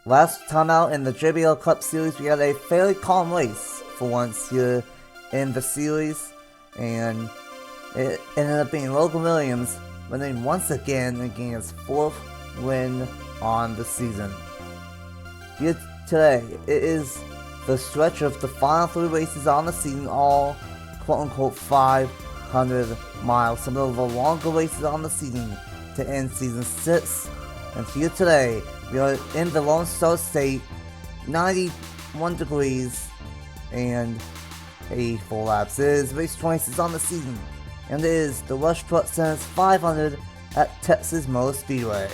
Last time out in the JBL Cup Series, we had a fairly calm race for once here in the series, and it ended up being Logan Williams winning once again and getting his 4th win on the season. Here today, it is the stretch of the final 3 races on the season, all quote-unquote 500 miles, some of the longer races on the season to end season 6. And here today, we are in the Lone Star State, 91 degrees, and 84 laps. It is race 26 on the season, and it is the Rush Truck Center's 500 at Texas Motor Speedway.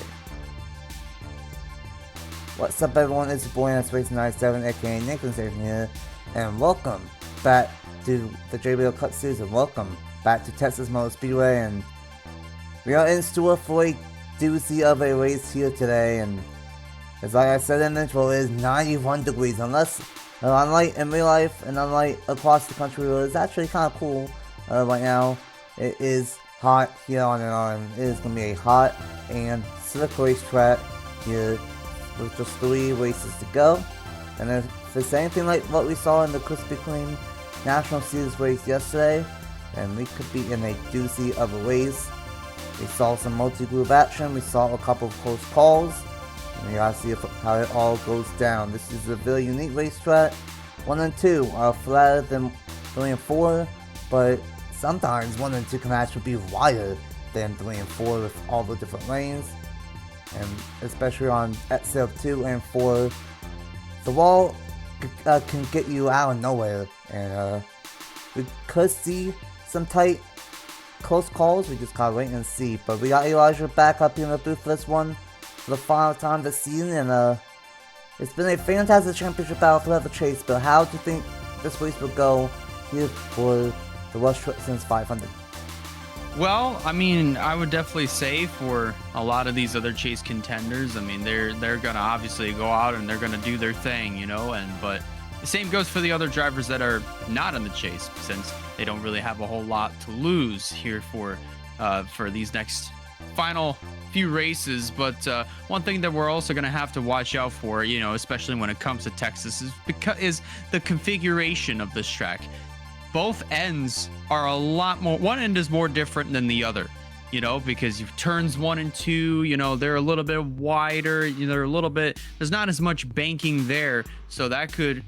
What's up, everyone? It's your boy Race 97, aka Nathan Stapleton here, and welcome back to the JBL Cup Series, and welcome back to Texas Motor Speedway. And we are in store for a doozy of a race here today, and as like I said in the intro, it is 91 degrees, unlike in real life and unlike across the country, where it's actually kind of cool right now. It is hot here on NR, and it is going to be a hot and slick racetrack here with just 3 races to go. And if it's anything like what we saw in the Krispy Kreme National Series race yesterday, then we could be in a doozy of a race. We saw some multi-group action, we saw a couple of close calls, and we gotta see how it all goes down. This is a very unique racetrack. 1 and 2 are flatter than 3 and 4, but sometimes 1 and 2 can actually be wider than 3 and 4 with all the different lanes. And especially on exit of 2 and 4, the wall can get you out of nowhere, and we could see some tight close calls. We just gotta wait and see. But we got Elijah back up here in the booth for this one for the final time this season, and it's been a fantastic championship battle throughout the chase. But how do you think this race will go here for the Rush Truck Center's 500? Well, I mean, I would definitely say for a lot of these other chase contenders, I mean, they're gonna obviously go out and they're gonna do their thing, you know, but the same goes for the other drivers that are not in the chase, since they don't really have a whole lot to lose here for these next final few races. But one thing that we're also going to have to watch out for, you know, especially when it comes to Texas, is the configuration of this track. Both ends are a lot more. One end is more different than the other, you know, because you've turns 1 and 2, you know, they're a little bit wider, you know, they're a little bit, there's not as much banking there, so that could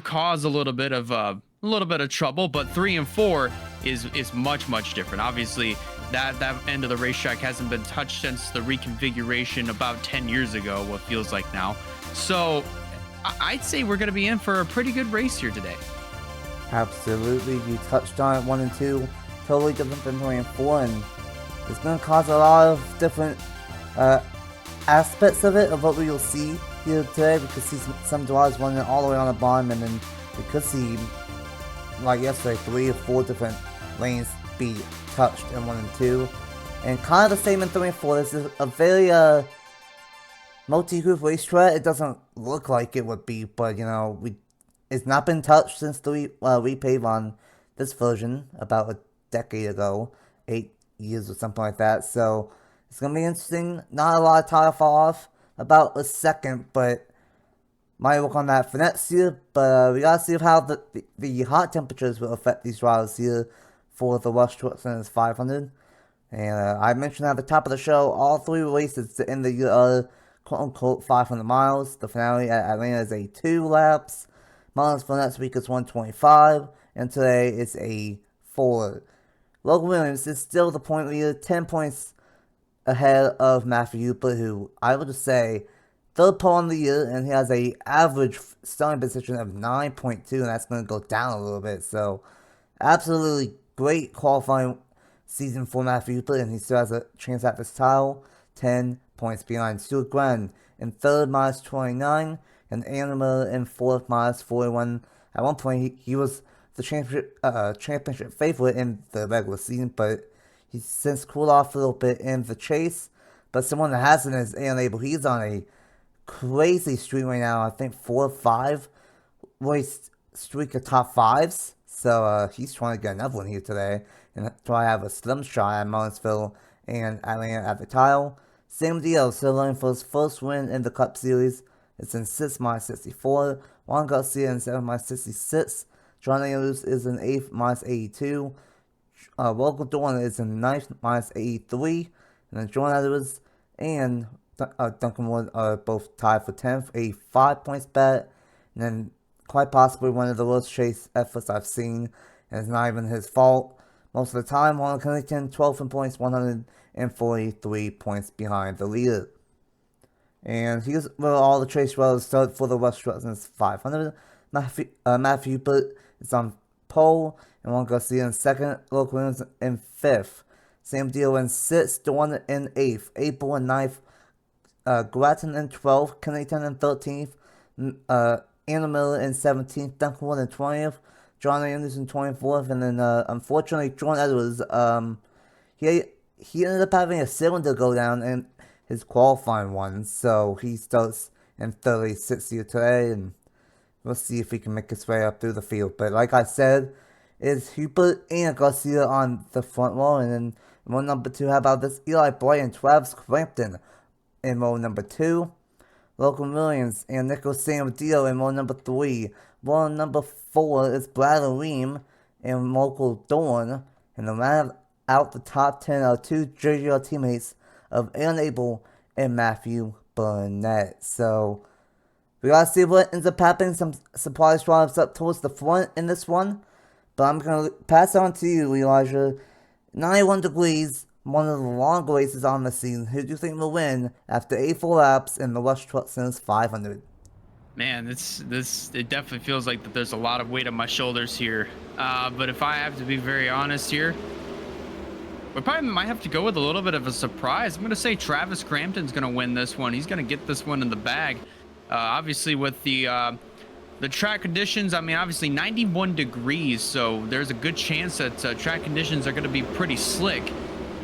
cause a little bit of trouble. But 3 and 4 is much different. Obviously, that end of the racetrack hasn't been touched since the reconfiguration about 10 years ago, what feels like now. So I'd say we're going to be in for a pretty good race here today. Absolutely, you touched on it. 1 and 2 totally different than 3 and 4, and it's going to cause a lot of different aspects of it, of what we will see here today. We could see some drivers running all the way on the bottom, and then we could see, like yesterday, 3 or 4 different lanes be touched in 1 and 2, and kind of the same in 3 and 4. This is a very multi-group racetrack. It doesn't look like it would be, but you know, it's not been touched since the repave on this version about a decade ago, 8 years or something like that. So it's gonna be interesting. Not a lot of tire fall off, about a second, but might work on that for next year. But we gotta see how the hot temperatures will affect these drivers here for the Rush Truck Center's 500. And I mentioned at the top of the show, all 3 races to end the year are quote-unquote 500 miles. The finale at Atlanta is a 2 laps. Miles for next week is 125, and today it's a 4. Logan Williams is still the point leader, 10 points ahead of Matthew Hooper, who I would just say 3rd pole on the year, and he has a average starting position of 9.2, and that's going to go down a little bit. So absolutely great qualifying season for Matthew Hooper, and he still has a chance at this title. 10 points behind Stuart Glenn in 3rd, minus 29. And Anima in 4th, minus 41. At one point, he was the championship favorite in the regular season, but he's since cooled off a little bit in the chase. But someone that hasn't is Aaron. He's on a crazy streak right now. I think 4 or 5 race streak of top 5s. So he's trying to get another one here today and try to have a slim shot at Martinsville and Atlanta at the title. Sam Dio still running for his first win in the Cup Series. It's in 6 minus 64. Juan Garcia in 7 minus 66. John Andrews is in 8 minus 82. Local Dawn is in 9th minus 83. And then John Edwards and Duncan Wood are both tied for 10th, 85 points bet. And then quite possibly one of the worst chase efforts I've seen. And it's not even his fault. Most of the time, Ronald Connington, 12th in points, 143 points behind the leader. And here's where all the chase riders start for the West Truxton's 500. Matthew Hubert is on pole, and Juan Garcia in 2nd, Luke Williams in 5th. Sam Dio in 6th, Dawn in 8th, April in 9th, Gratton in 12th, Connington in 13th, Anna Miller in 17th, Duncan Wood in 20th, John Anderson in 24th, and then unfortunately John Edwards, he ended up having a cylinder go down in his qualifying one, so he starts in 36th here today, and we'll see if he can make his way up through the field. But like I said, it's Hubert and Garcia on the front row, and then in row number 2, how about this? Eli Bright and Travis Crampton in row number 2. Logan Williams and Nico Samadillo in row number 3. Row number 4 is Brad Ream and Local Dawn, and the round out the top 10 are 2 JBL teammates of Aaron Abel and Matthew Burnett. So we gotta see what ends up happening. Some surprise drives up towards the front in this one. But I'm gonna pass on to you, Elijah. 91 degrees, one of the longer races on the season. Who do you think will win after 84 laps in the West Truxton's 500? Man, it definitely feels like that there's a lot of weight on my shoulders here. But if I have to be very honest here, we probably might have to go with a little bit of a surprise. I'm going to say Travis Crampton's going to win this one. He's going to get this one in the bag. Obviously, with the track conditions, I mean, obviously 91 degrees, so there's a good chance that track conditions are going to be pretty slick.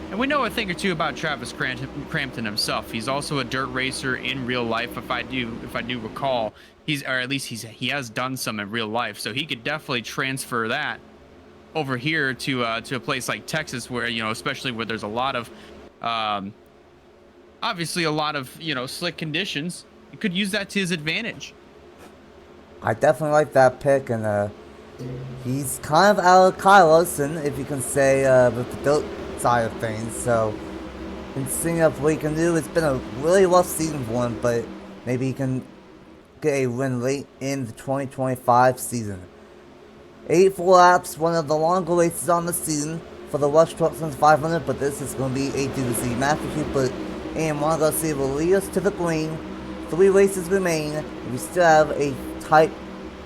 And we know a thing or two about Travis Crampton himself. He's also a dirt racer in real life, if I do recall. Or at least he has done some in real life, so he could definitely transfer that over here to a place like Texas, where, you know, especially where there's a lot of obviously a lot of, you know, slick conditions. He could use that to his advantage. I definitely like that pick, and he's kind of out of Kyle Larson, if you can say, with the dirt side of things. So, and seeing up what he can do, it's been a really rough season for him, but maybe he can get a win late in the 2025 season. 84 laps, one of the longer races on the season for the West Truxton's 500, but this is going to be a doozy. Matthew Hubert and Juan Garcia will lead us to the green. 3 races remain, and we still have a tight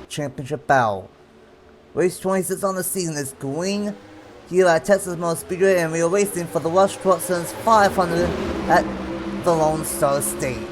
championship battle. Race 26 on the season is green here at Texas Motor Speedway, and we are racing for the West Truxton's 500 at the Lone Star State.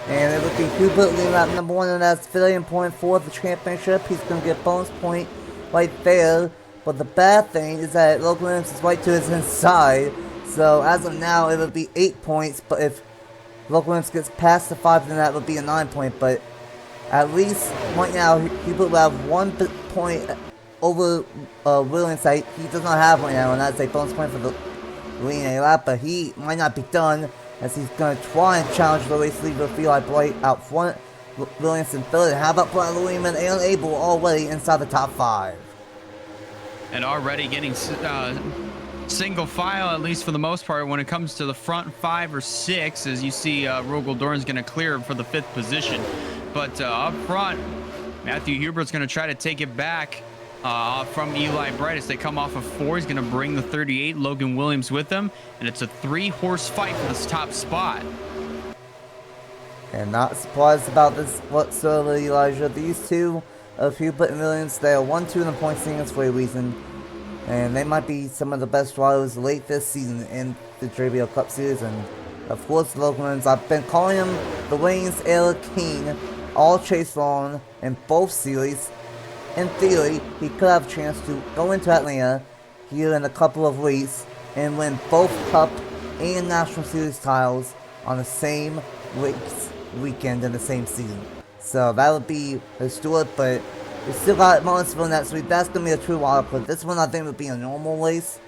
And it would be Hubert leading lap number 1, and that's filling point for the championship. He's going to get bonus point right there. But the bad thing is that Logan Williams is right to his inside. So as of now, it would be 8 points. But if Logan Williams gets past the 5, then that would be a 9 point. But at least right now, Hubert will have 1 point over Williams that he does not have right now. And that's a bonus point for the leading a lap. But he might not be done, as he's going to try and challenge the race leader Eli Bright out front. Williams in 3rd. And how about Brian Williams and Aaron Abel already inside the top 5? And already getting single file, at least for the most part, when it comes to the front 5 or 6, as you see Rogel Dorn's going to clear for the 5th position. But up front, Matthew Hubert's going to try to take it back from Eli Bright as they come off of 4. He's going to bring the 38 Logan Williams with him, and it's a 3-horse fight for this top spot. And not surprised about this whatsoever, Elijah. These two of Hubert and Williams, they are 1-2 in the point standings for a reason, and they might be some of the best drivers late this season in the JBL Cup Series, and Of course, Logan Williams, I've been calling him the Wayne's Era King all chase long in both series. In theory, he could have a chance to go into Atlanta here in a couple of weeks and win both Cup and National Series titles on the same weekend in the same season. So that would be historic, but we still got Martinsville next week. That's going to be a true wild card. This one I think would be a normal race,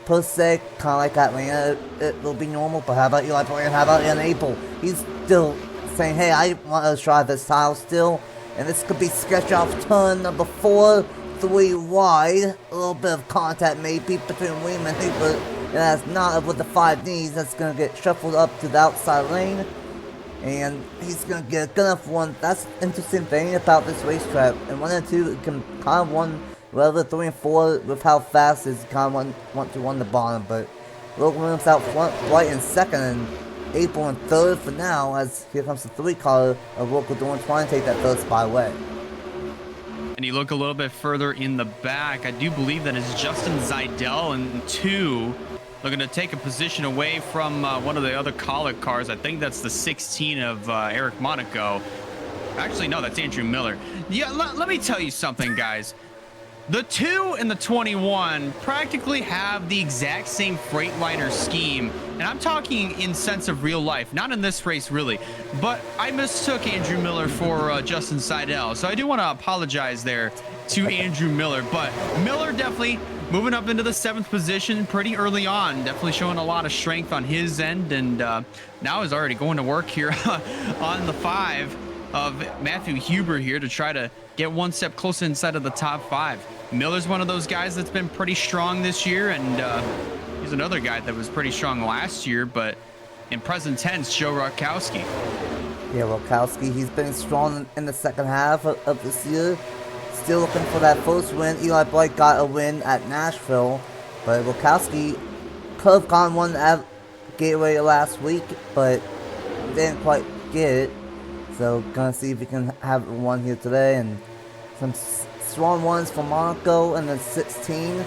per se, kind of like Atlanta. It will be normal, but how about Eli Bryan? How about Ian April? He's still saying, hey, I want to try this title still. And this could be sketch off turn number 4, 3 wide. A little bit of contact maybe between William and Hooper. And that's not with the 5 knees. That's going to get shuffled up to the outside lane. And he's going to get a good enough one. That's the interesting thing about this racetrack. And 1 and 2 it can kind of win whether 3 and 4 with how fast is kind of want to win the bottom. But Logan Williams out front, White in second, and April in third for now, as here comes the 3 car of Local Dawn trying to take that third spot away. And you look a little bit further in the back, I do believe that is Justin Zeidel in 2. Looking to take a position away from one of the other Colic cars. I think that's the 16 of Eric Monaco. Actually, no, that's Andrew Miller. Yeah, let me tell you something, guys. The 2 and the 21 practically have the exact same Freightliner scheme, and I'm talking in sense of real life, not in this race really, but I mistook Andrew Miller for Justin Seidel, so I do want to apologize there to Andrew Miller, but Miller definitely moving up into the 7th position pretty early on, definitely showing a lot of strength on his end, and now is already going to work here on the 5 of Matthew Huber here to try to get one step closer inside of the top 5. Miller's one of those guys that's been pretty strong this year, and he's another guy that was pretty strong last year, but in present tense, Joe Rokowski. Yeah, Rokowski, he's been strong in the second half of this year. Still looking for that first win. Eli Blake got a win at Nashville, but Rokowski could have gotten one at Gateway last week, but didn't quite get it. So gonna see if we can have one here today, and some strong ones for Monaco in the 16,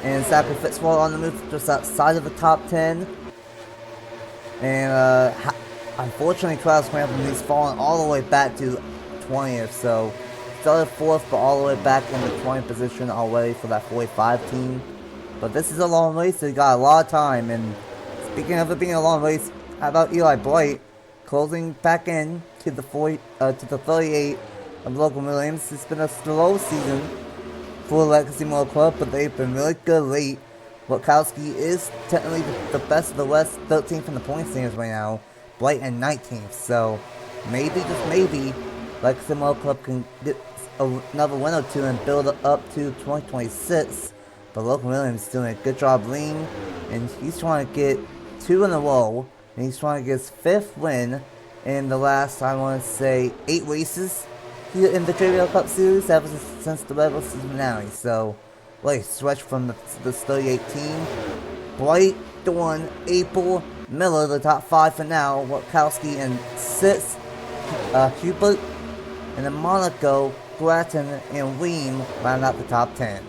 and Zachary Fitzwater on the move just outside of the top 10. And unfortunately, Travis Crampton, he's fallen all the way back to 20th. So started 4th, but all the way back in the 20th position already for that 45 team. But this is a long race, so you got a lot of time. And speaking of it being a long race, how about Eli Blight closing back in to the 38 of Logan Williams? It's been a slow season for Legacy Motor Club, but they've been really good late. Rokowski is technically the best of the West, 13th in the point standings right now. Blight in 19th, so maybe, just maybe, Legacy Motor Club can get another win or 2 and build up to 2026. But Logan Williams is doing a good job lean, and he's trying to get 2 in a row, and he's trying to get his 5th win in the last, I want to say, 8 races here in the JBL Cup Series ever since the regular season finale. So, like, switch from the 38 team. Blight, Dorn, April, Miller, the top 5 for now. Watkowski and 6, Hubert, and then Monaco, Grattan, and Weem round out the top 10.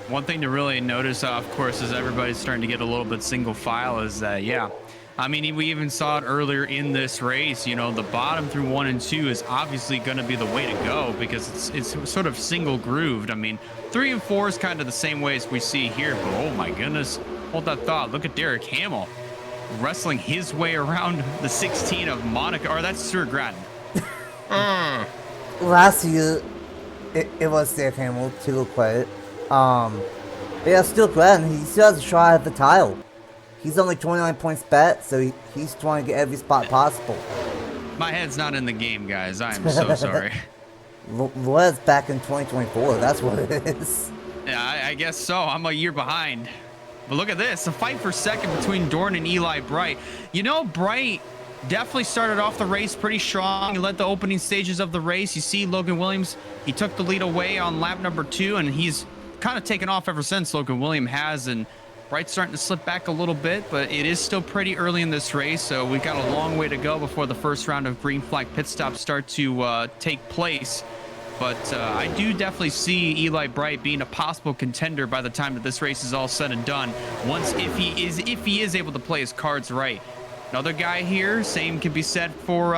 One thing to really notice, of course, as everybody's starting to get a little bit single file is that, yeah, I mean, we even saw it earlier in this race, you know, the bottom through 1 and 2 is obviously going to be the way to go because it's sort of single grooved. I mean, 3 and 4 is kind of the same way as we see here, but oh my goodness, hold that thought. Look at Derek Hamill wrestling his way around the 16 of Monaco, or that's Stuart Grattan. Last year, it was Derek Hamill, to credit. But yeah, Stuart Grattan, he still has a shot at the title. He's only 29 points bet, so he's trying to get every spot possible. My head's not in the game, guys. I am so sorry. Loretta's back in 2024. That's what it is. Yeah, I guess so. I'm a year behind. But look at this. A fight for second between Dorn and Eli Bright. You know, Bright definitely started off the race pretty strong. He led the opening stages of the race. You see Logan Williams, he took the lead away on lap number 2, and he's kind of taken off ever since. Logan Williams has, and Bright's starting to slip back a little bit, but it is still pretty early in this race, so we've got a long way to go before the first round of green flag pit stops start to take place. But I do definitely see Eli Bright being a possible contender by the time that this race is all said and done. Once, if he is able to play his cards right. Another guy here, same can be said for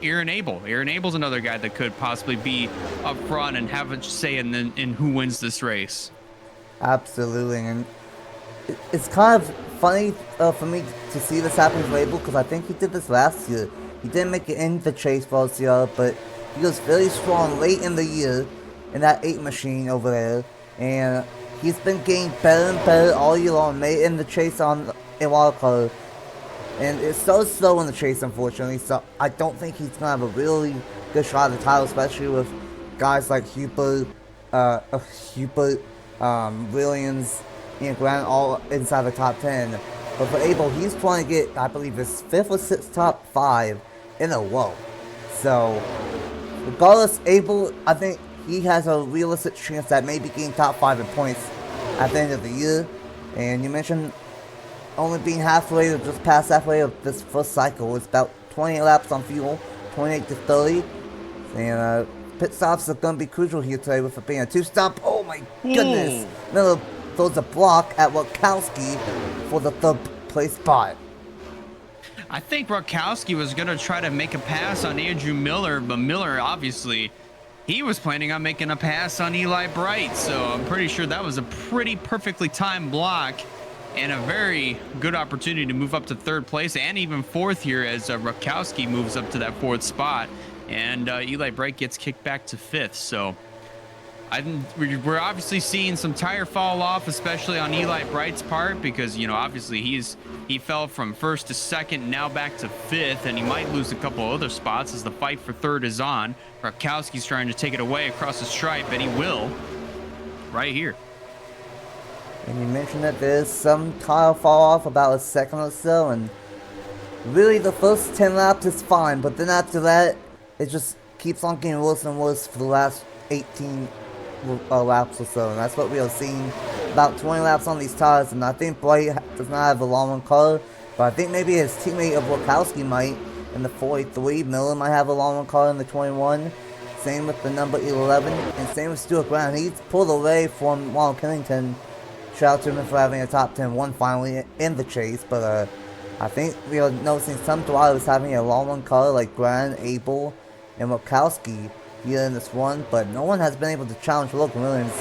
Aaron Abel. Aaron Abel's another guy that could possibly be up front and have a say in who wins this race. Absolutely, and it's kind of funny for me to see this happen with Abel, because I think he did this last year. He didn't make it into the chase for LCR, but he was very strong late in the year in that 8 machine over there, and he's been getting better and better all year long, made in the chase on a wild card. And it's so slow in the chase, unfortunately, so I don't think he's going to have a really good shot at the title, especially with guys like Hubert, Williams, and Grant all inside the top 10. But for Abel, he's trying to get, I believe, his 5th or 6th top 5 in a row. So, regardless, Abel, I think he has a realistic chance at maybe getting top 5 in points at the end of the year. And you mentioned only being halfway or just past halfway of this first cycle. It's about 28 laps on fuel, 28 to 30. And pit stops are going to be crucial here today with it being a 2-stop. Oh my goodness. Miller throws a block at Witkowski for the 3rd place spot. I think Witkowski was going to try to make a pass on Andrew Miller, but Miller, obviously, he was planning on making a pass on Eli Bright. So I'm pretty sure that was a pretty perfectly timed block and a very good opportunity to move up to 3rd place and even 4th here as Witkowski moves up to that 4th spot. And Eli Bright gets kicked back to 5th. So we're obviously seeing some tire fall off, especially on Eli Bright's part, because, you know, obviously he fell from 1st to 2nd, now back to 5th, and he might lose a couple other spots as the fight for 3rd is on. Witkowski's trying to take it away across the stripe, and he will right here. And you mentioned that there's some tire fall off about a second or so, and really the first 10 laps is fine, but then after that, it just keeps on getting worse and worse for the last 18 laps or so, and that's what we are seeing, about 20 laps on these tires. And I think Bright does not have a long run car, but I think maybe his teammate of Witkowski might in the 43. Miller might have a long run car in the 21. Same with the number 11, and same with Stuart Brown. He's pulled away from Ronald Kennington. Shout out to him for having a top 10 1 finally in the chase, but I think we are noticing some drivers having a long run car like Grant, Abel, and Witkowski here in this one, but no one has been able to challenge Logan Williams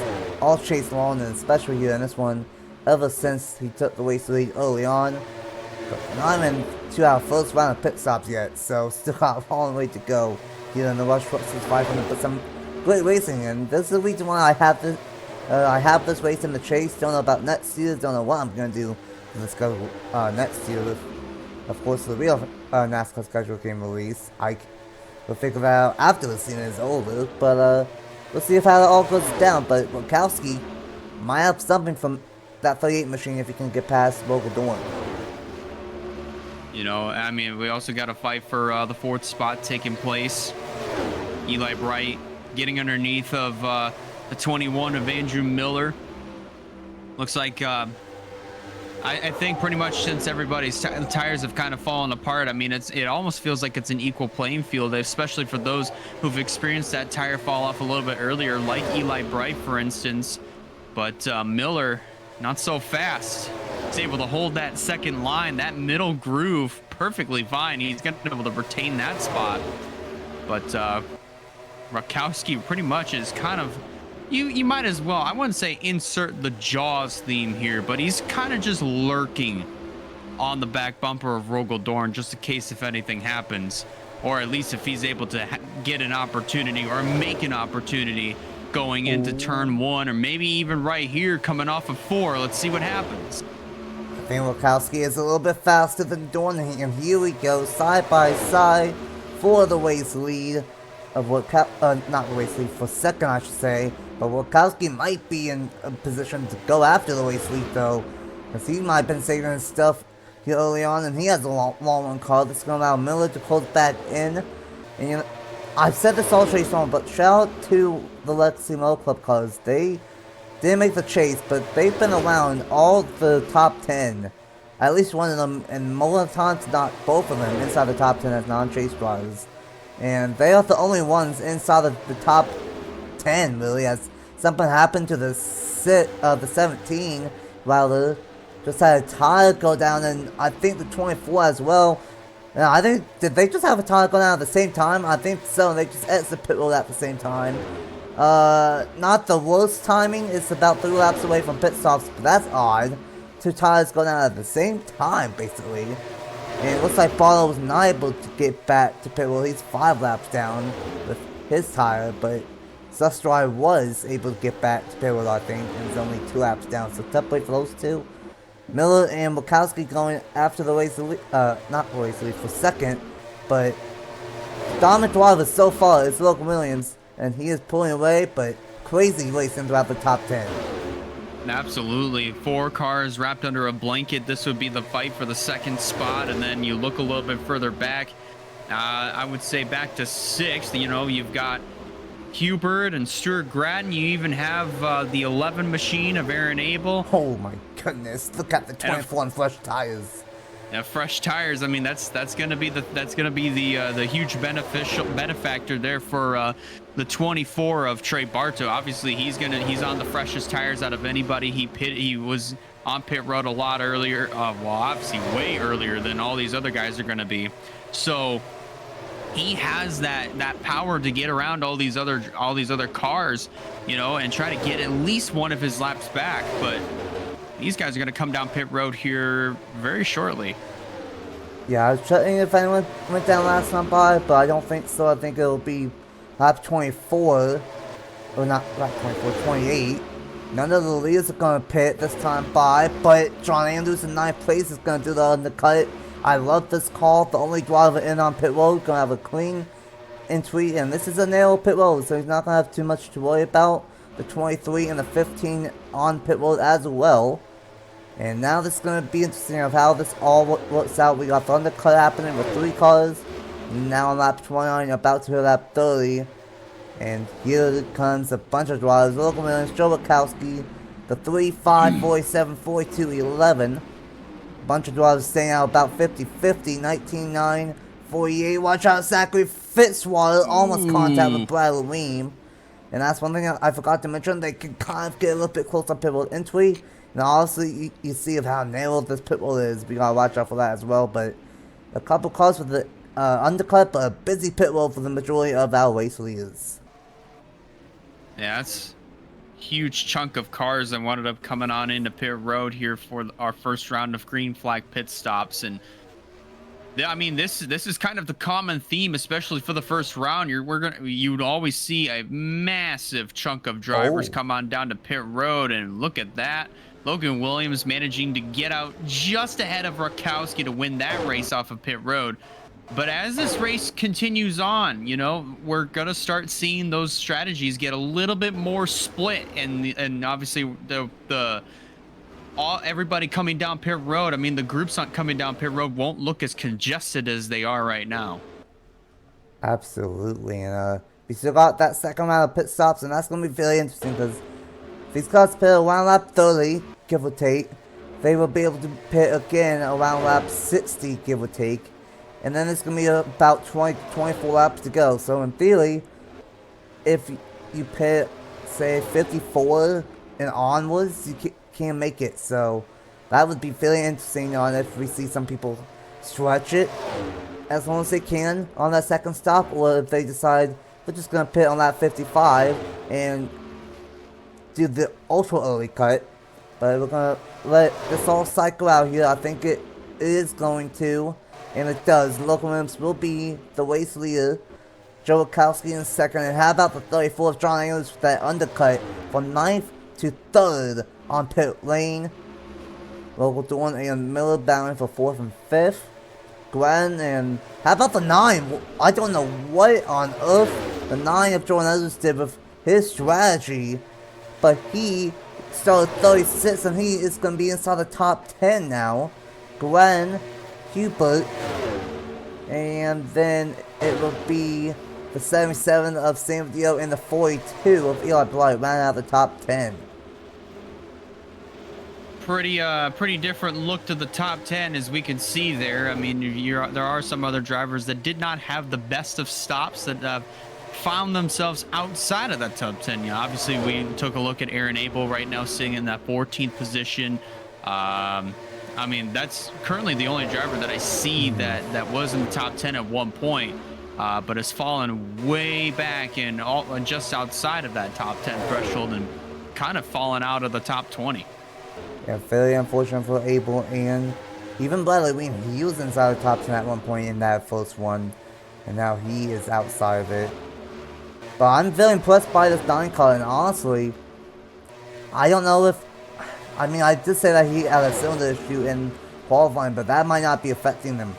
all chase long, and especially here in this one, ever since he took the race lead early on. But not even to our first round of pit stops yet, so still got a long way to go here in the Rush Versus 500, but some great racing, and this is the reason why I have this race in the chase. Don't know about next year, don't know what I'm going to do in the schedule next year. Of course, the real NASCAR schedule came released. We'll figure that out after the season is over, but we'll see if how it all goes down. But Witkowski might have something from that 38 machine if he can get past Logan Dorn. You know, I mean, we also got a fight for the 4th spot taking place. Eli Bright getting underneath of the 21 of Andrew Miller. Looks like I think pretty much since everybody's tires have kind of fallen apart, I mean, it almost feels like it's an equal playing field, especially for those who've experienced that tire fall off a little bit earlier, like Eli Bright, for instance. But Miller, not so fast. He's able to hold that second line, that middle groove, perfectly fine. He's going to be able to retain that spot. But Witkowski pretty much is kind of, you might as well, I wouldn't say insert the Jaws theme here, but he's kind of just lurking on the back bumper of Rogel Dorn just in case if anything happens, or at least if he's able to get an opportunity or make an opportunity going into turn 1, or maybe even right here coming off of 4. Let's see what happens. I think Witkowski is a little bit faster than Dorn, and here we go, side by side for the race lead of not the race lead, for second I should say. But Witkowski might be in a position to go after the race lead though, because he might have been saving his stuff here early on, and he has a long run car that's going to allow Miller to close back in. And you know, I've said this all chase on, but shout out to the Legacy Motor Club cars. They didn't make the chase, but they've been around all the top 10. At least one of them, and more times not both of them, inside the top 10 as non-chase drivers. And they are the only ones inside of the top 10 really, as something happened to the 17 rather. Just had a tire go down, and I think the 24 as well. And I think, did they just have a tire go down at the same time? I think so. They just exited pit road at the same time. Not the worst timing. It's about 3 laps away from pit stops, but that's odd. 2 tires go down at the same time, basically. And it looks like Barlow was not able to get back to pit road. He's 5 laps down with his tire, but Sustry was able to get back to pit road, I think, and he's only 2 laps down. So tough wait for those two. Miller and Bukowski going after the race, not the race lead for second, but dominant driver so far is Logan Williams, and he is pulling away, but crazy racing throughout the top 10. Absolutely. 4 cars wrapped under a blanket. This would be the fight for the second spot, and then you look a little bit further back. I would say back to 6th. You know, you've got Hubert and Stuart Gratton. You even have the 11 machine of Aaron Abel. Oh my goodness! Look at the 24 and fresh tires. Yeah, fresh tires. I mean, that's gonna be the huge benefactor there for the 24 of Trey Bartow. Obviously, he's on the freshest tires out of anybody. He was on pit road a lot earlier. Well, obviously way earlier than all these other guys are gonna be. So he has that power to get around all these other cars, you know, and try to get at least one of his laps back. But these guys are going to come down pit road here very shortly. Yeah, I was checking if anyone went down last time by, but I don't think so. I think it'll be lap 24, or not lap 24, 28. None of the leaders are going to pit this time by, but John Andrews in 9th place is going to do the undercut. I love this call. The only driver in on pit road going to have a clean entry, and this is a narrow pit road, so he's not going to have too much to worry about. The 23 and the 15 on pit road as well. And now this is going to be interesting of how this all works out. We got the undercut happening with 3 cars. Now on lap 29, about to hit lap 30. And here comes a bunch of drivers. Logan Williams, Joe Wachowski, the 3, 5, 47, 42, 11. Bunch of drivers staying out about 50-50, 19-9, 48. Watch out, Zachary Fitzwater almost contact with Brad Leweem. And that's one thing I forgot to mention. They can kind of get a little bit close on pit road entry. And honestly, you see of how narrow this pit road is. We gotta watch out for that as well. But a couple cars for the undercut, but a busy pit road for the majority of our race leaders. Yeah, that's huge chunk of cars that ended up coming on into pit road here for our first round of green flag pit stops. And I mean, this is kind of the common theme, especially for the first round. You'd always see a massive chunk of drivers come on down to pit road, and look at that. Logan Williams managing to get out just ahead of Rakowski to win that race off of pit road. But as this race continues on, you know, we're going to start seeing those strategies get a little bit more split. And obviously, everybody coming down pit road, I mean, the groups not coming down pit road won't look as congested as they are right now. Absolutely. And we still got that second round of pit stops, and that's going to be very interesting because if these cars pit around lap 30, give or take, they will be able to pit again around lap 60, give or take. And then it's going to be about 20 to 24 laps to go. So in theory, if you pit, say, 54 and onwards, you can't make it. So that would be very interesting on if we see some people stretch it as long as they can on that second stop. Or if they decide they're just going to pit on lap 55 and do the ultra early cut. But we're going to let this all cycle out here. I think it is going to. And it does. Logan Williams will be the race leader. Joe Wachowski in second. And how about the 34th John Andrews with that undercut from 9th to 3rd on pit lane. Local Dorn and Miller battling for 4th and 5th. Glenn and how about the 9? I don't know what on earth the 9 of Jordan Edwards did with his strategy. But he started 36 and he is going to be inside the top 10 now. Glenn, Hubert, and then it will be the 77 of Sam Dio and the 42 of Eli Blight rounding out the top 10. Pretty different look to the top 10 as we can see there. I mean, there are some other drivers that did not have the best of stops that found themselves outside of that top 10. Yeah, obviously we took a look at Aaron Abel right now sitting in that 14th position. I mean, that's currently the only driver that I see that was in the top 10 at one point, but has fallen way back and just outside of that top 10 threshold and kind of fallen out of the top 20. Yeah, very unfortunate for Abel, and even Bradley Wheaton, he was inside the top 10 at one point in that first one, and now he is outside of it. But I'm very impressed by this 9 car, and honestly, I don't know if, I mean, I did say that he had a cylinder issue in qualifying, but that might not be affecting him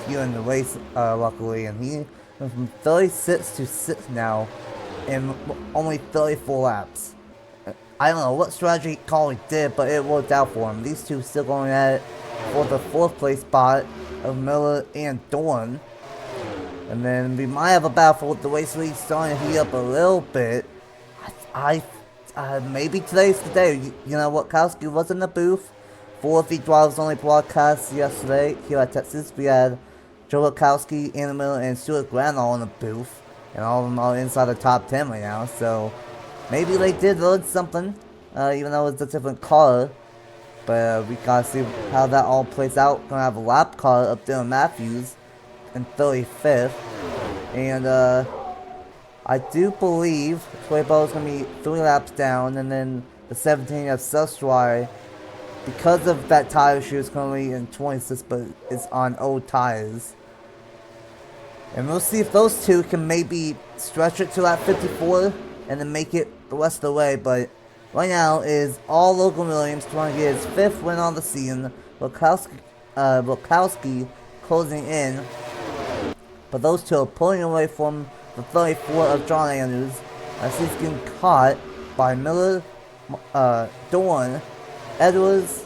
here in the race, luckily, and he went from 36 to 6 now in only 34 laps. I don't know what strategy call he did, but it worked out for him. These two still going at it for the 4th place spot of Miller and Dorn. And then we might have a battle with the race lead starting to heat up a little bit. Maybe today's the day. You know what, Kowski was in the booth for the Drivers Only broadcast yesterday here at Texas. We had Joe Kowski, Anna Miller, and Stuart Grant all in the booth. And all of them are inside the top 10 right now, so maybe they did learn something, even though it's a different car. But we gotta see how that all plays out. Gonna have a lap car up there in Matthews in 35th. And I do believe Twaybo is gonna be 3 laps down, and then the 17 of Sustry, because of that tire issue, is currently in 26th, but it's on old tires. And we'll see if those two can maybe stretch it to that 54 and then make it the rest of the way. But right now is all Logan Williams trying to get his 5th win on the season. Wilkowski closing in. But those two are pulling away from the 34 of John Andrews as he's getting caught by Miller, Dorn, Edwards,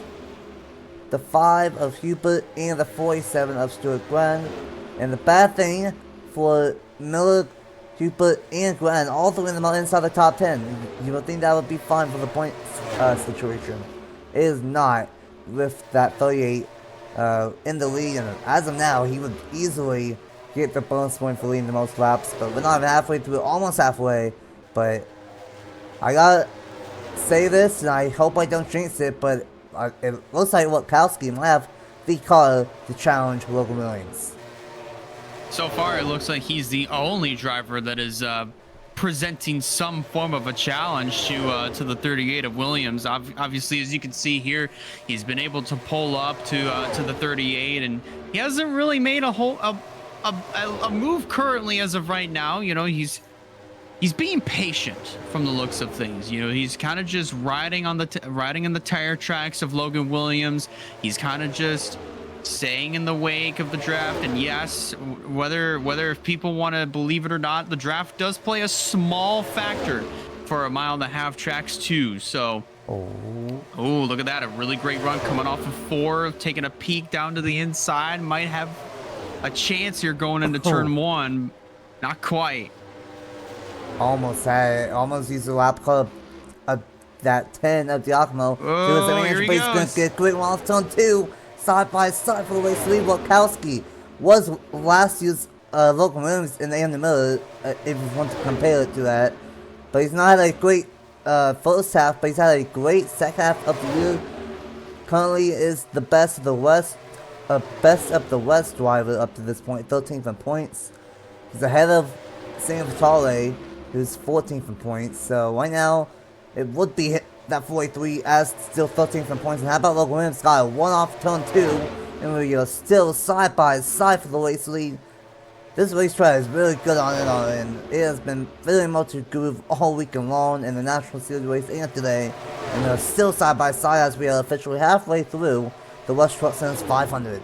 the 5 of Hubert, and the 47 of Stuart Grant. And the bad thing for Miller, Hubert, and Grant, all 3 of them are inside the top 10. You would think that would be fine for the points situation. It is not with that 38 in the lead. And as of now, he would easily get the bonus point for leading the most laps. But we're not even halfway through, almost halfway. But I gotta say this, and I hope I don't jinx it, but it looks like Wilkowski might have the car to challenge Logan Williams. So far, it looks like he's the only driver that is presenting some form of a challenge to the 38 of Williams. Obviously, as you can see here, he's been able to pull up to the 38, and he hasn't really made a move currently as of right now. You know, he's being patient from the looks of things. You know, he's kind of just riding in the tire tracks of Logan Williams. He's kind of just staying in the wake of the draft. And yes, whether if people want to believe it or not, the draft does play a small factor for a 1.5 mile tracks too. So oh, look at that, a really great run coming off of 4, taking a peek down to the inside. Might have a chance here going into turn 1. Not quite. Almost had it. Almost used the lap car of that 10 of Giacomo. Oh, here he goes. He's going to get a quick one off turn 2. Side by side for the race lead. Wilkowski was last year's Logan Williams in the Andy Miller, if you want to compare it to that. But he's not had a great first half, but he's had a great second half of the year. Currently is the best of the West driver up to this point, 13th in points. He's ahead of Sam Vitale, who's 14th in points. So right now, it would be that 43 as still 13th in points. And how about Logan Williams got a 1 off turn 2, and we are still side by side for the race lead. This racetrack is really good on it, and it has been very much a groove all weekend long in the National Series race and today. And they're still side by side as we are officially halfway through the West Truck Center's 500.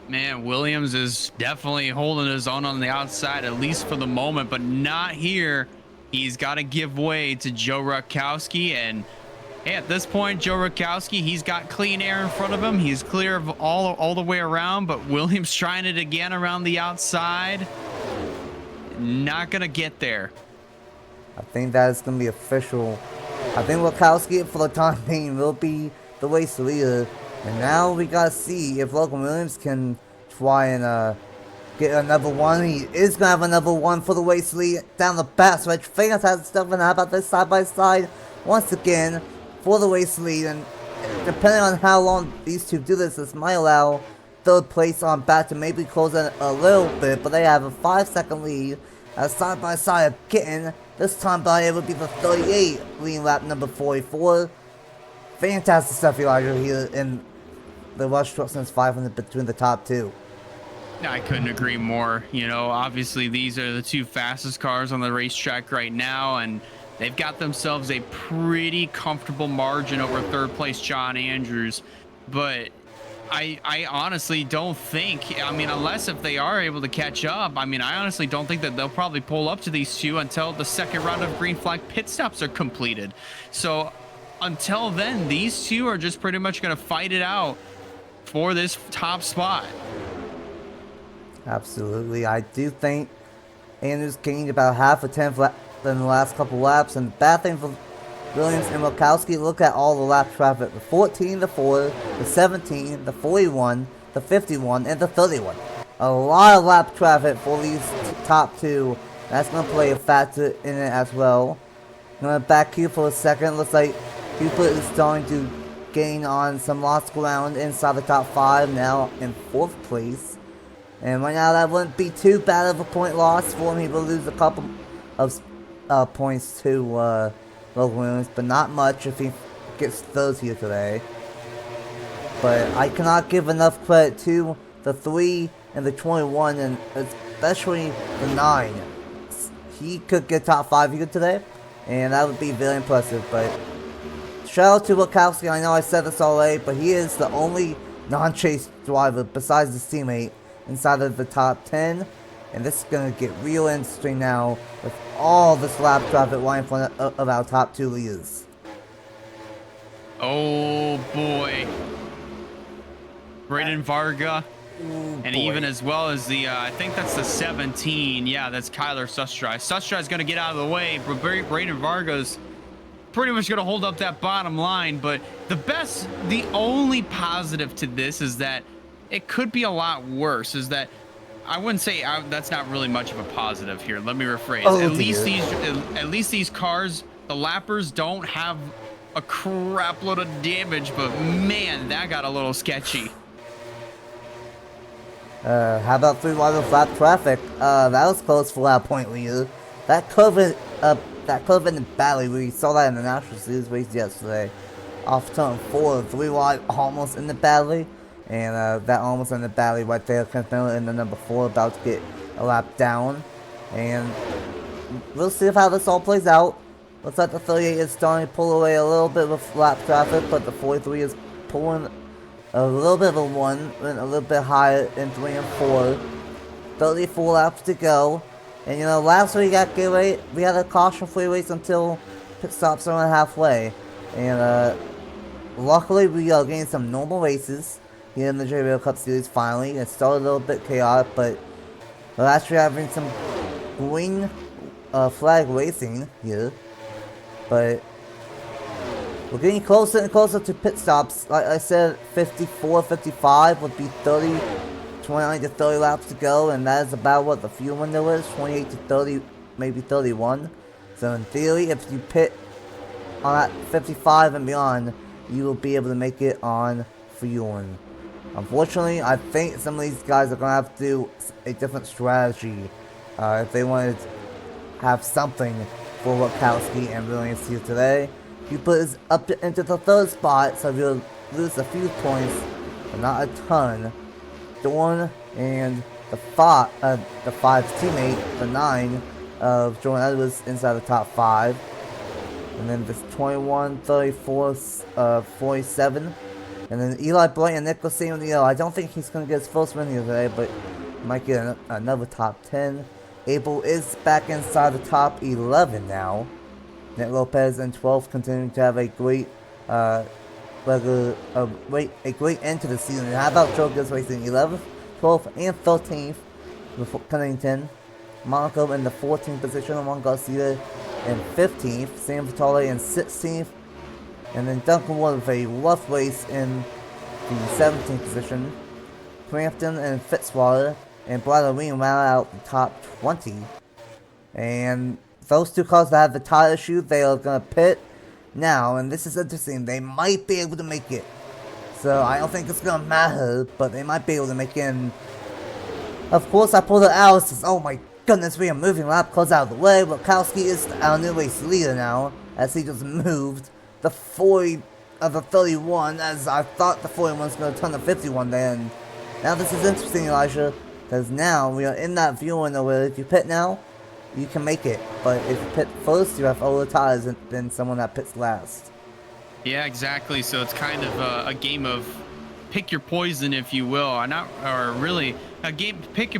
Man, Williams is definitely holding his own on the outside, at least for the moment, but not here. He's got to give way to Joe Rutkowski, and hey, at this point, Joe Rutkowski, he's got clean air in front of him. He's clear of all the way around, but Williams trying it again around the outside. Not going to get there. I think that is going to be official. I think Rutkowski, for the time being, will be the race leader. And now we got to see if Logan Williams can try and get another one. He is going to have another one for the race lead down the backstretch. Fantastic stuff. And how about this side by side once again for the race lead? And depending on how long these two do this might allow third place on back to maybe close it a little bit. But they have a 5-second lead side by side again. This time by it would be the 38 leading lap number 44. Fantastic stuff, Elijah, here in the Rush Truck Sense 500 between the top two. I couldn't agree more. You know, obviously these are the two fastest cars on the racetrack right now, and they've got themselves a pretty comfortable margin over third place John Andrews. But I honestly don't think, I mean, unless if they are able to catch up, I mean, I honestly don't think that they'll probably pull up to these two until the second round of green flag pit stops are completed. So until then, these two are just pretty much going to fight it out for this top spot. Absolutely. I do think Andrews gained about half a tenth in the last couple laps. And the bad thing for Williams and Wilkowski, look at all the lap traffic. The 14, the 4, the 17, the 41, the 51, and the 31. A lot of lap traffic for these top two. That's going to play a factor in it as well. I'm going to back here for a second. Looks like Cooper is starting to gain on some lost ground inside the top 5, now in 4th place. And right now that wouldn't be too bad of a point loss for him. He will lose a couple of points to Logan Williams, but not much if he gets those here today. But I cannot give enough credit to the 3 and the 21, and especially the 9. He could get top 5 here today, and that would be very impressive. But shout out to Wilkowski. I know I said this already, but he is the only non-chase driver besides his teammate inside of the top 10, and this is going to get real interesting now with all this lap traffic right in front of our top 2 leaders. Oh boy, Braden Varga, and even as well as the I think that's the 17. Yeah, that's Kyler Sustrai. Sustrai is going to get out of the way, but Braden Varga's pretty much going to hold up that bottom line. But the only positive to this is that it could be a lot worse. Is that I wouldn't say that's not really much of a positive here. Let me rephrase. At least these cars, the lappers, don't have a crap load of damage. But man, that got a little sketchy. How about 3 wide of lap traffic? That was close for that point leader. That curve in the valley, we saw that in the National Series race yesterday. Off turn 4, 3 wide, almost in the valley. And that almost in the valley right there, Kenneth Miller in the number 4, about to get a lap down. And we'll see how this all plays out. Looks like the 38 is starting to pull away a little bit with lap traffic, but the 43 is pulling a little bit of a 1, and a little bit higher in 3 and 4. 34 laps to go. And you know, last week at Gateway, we had a caution-free race until pit stops around halfway. And luckily, we are getting some normal races here in the JBL Cup Series finally. It started a little bit chaotic, but we're actually having some green flag racing here. But we're getting closer and closer to pit stops. Like I said, 54, 55 would be 29 to 30 laps to go, and that is about what the fuel window is, 28 to 30, maybe 31. So in theory, if you pit on that 55 and beyond, you will be able to make it on fueling. Unfortunately, I think some of these guys are going to have to do a different strategy if they want to have something for Wilkowski and Williams here today. Cooper is up into the 3rd spot, so he'll lose a few points, but not a ton. Dorn and the 5's teammate, the 9 of Jordan Edwards, inside the top 5. And then this 21, 34, 47. And then Eli Blank and Nicholas Samuel. I don't think he's going to get his first win here today, but might get another top 10. Abel is back inside the top 11 now. Nick Lopez in 12th, continuing to have a great great end to the season. And how about Joe Gibbs racing 11th, 12th, and 13th with Cunnington. Monaco in the 14th position, Juan Garcia in 15th, Sam Vitale in 16th, and then Duncan Ward with a rough race in the 17th position. Crampton and Fitzwater and Ballerine round out the top 20. And those two cars that have the tire issue, they are going to pit now. And this is interesting. They might be able to make it. So I don't think it's going to matter, but they might be able to make it. And of course, I pulled it out. Says, oh my goodness, we are moving lap cars out of the way. Rakowski is our new race leader now, as he just moved the 40 of the 31, as I thought the 41 was going to turn to 51 then. Now this is interesting, Elijah, because now we are in that view window where if you pit now, you can make it. But if you pit first, you have all the tires than someone that pits last. Yeah, exactly. So it's kind of a game of pick your poison, if you will, or really a game pick